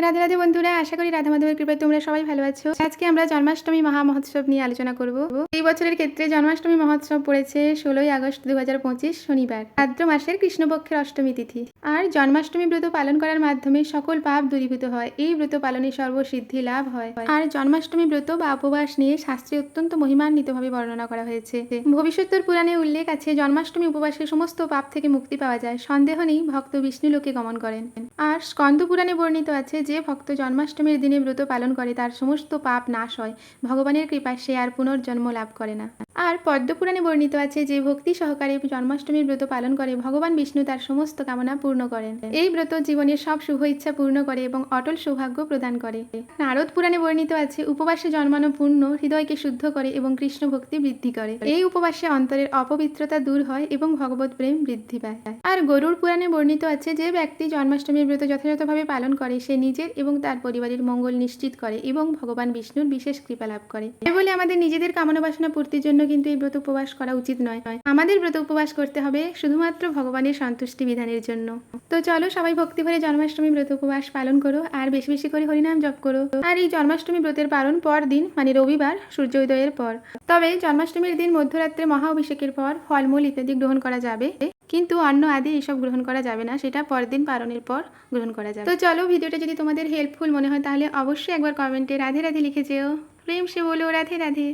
রাধে রাধে বন্ধুরা, আশা করি রাধা মাধবের কৃপায় তোমরা সবাই ভালো আছো। আজকে আমরা জন্মাষ্টমী মহা মহোৎসব নিয়ে আলোচনা করব। এই বছরের ক্ষেত্রে জন্মাষ্টমী মহোৎসব পড়েছে 16ই আগস্ট 2025 শনিবার, ভাদ্র মাসের কৃষ্ণপক্ষের অষ্টমী তিথি। আর জন্মাষ্টমী ব্রত পালন করার মাধ্যমে সকল পাপ দূরীভূত হয়। এই ব্রত পালনে সর্বসিদ্ধি লাভ হয়। আর জন্মাষ্টমী ব্রত বা উপবাস নিয়ে শাস্ত্রে অত্যন্ত মহিমান্বিতভাবে বর্ণনা করা হয়েছে। ভবিষ্যত্তর পুরাণে উল্লেখ আছে, জন্মাষ্টমী উপবাসে সমস্ত পাপ থেকে মুক্তি পাওয়া যায়। সন্দেহ নেই ভক্ত বিষ্ণু লোকে গমন করেন। আর স্কন্দ পুরাণে বর্ণিত আছে, যে ভক্ত জন্মাষ্টমীর দিনে ব্রত পালন করে তার সমস্ত পাপ নাশ হয়। ভগবানের কৃপায় সে আর পুনর্জন্ম লাভ করে না। আর পদ্মপুরাণে বর্ণিত আছে, যে ভক্তি সহকারে জন্মাষ্টমীর ব্রত পালন করে ভগবান বিষ্ণু তার সমস্ত কামনা পূর্ণ করেন। এই ব্রত জীবনের সব শুভ ইচ্ছা পূর্ণ করে এবং অটল সৌভাগ্য প্রদান করে। নারদ পুরাণে বর্ণিত আছে, উপবাসে জন্মানো পূর্ণ হৃদয়কে শুদ্ধ করে এবং কৃষ্ণ ভক্তি বৃদ্ধি করে। এই উপবাসে অন্তরের অপবিত্রতা দূর হয় এবং ভগবত প্রেম বৃদ্ধি পায়। আর গরুড় পুরাণে বর্ণিত আছে, যে ব্যক্তি জন্মাষ্টমীর ব্রত যথাযথভাবে পালন করে সে নিজের এবং তার পরিবারের মঙ্গল নিশ্চিত করে এবং ভগবান বিষ্ণুর বিশেষ কৃপা লাভ করে। তাই বলে আমাদের নিজেদের কামনা বাসনা পূর্তির জন্য কিন্তু এই ব্রত উপবাস করা উচিত নয়। আমাদের ব্রত উপবাস করতে হবে শুধুমাত্র ভগবানের সন্তুষ্টি বিধানের জন্য। তো চলো সবাই ভক্তি ভরে জন্মাষ্টমী ব্রত উপবাস পালন করো আর বেশি বেশি করে হরিনাম জপ করো। আর এই জন্মাষ্টমী ব্রতের পালন পর দিন মানে রবিবার সূর্যোদয়ের পর। তবে জন্মাষ্টমীর দিন মধ্যরাত্রে মহা অভিষেকের পর ফলমূল ইত্যাদি গ্রহণ করা যাবে, কিন্তু অন্ন আদি এসব গ্রহণ করা যাবে না, সেটা পরদিন পালনের পর গ্রহণ করা যাবে। তো চলো, ভিডিওটা যদি তোমাদের হেল্পফুল মনে হয় তাহলে অবশ্যই একবার কমেন্টে রাধে রাধে লিখে যেও। প্রেম সে বলো রাধে রাধে।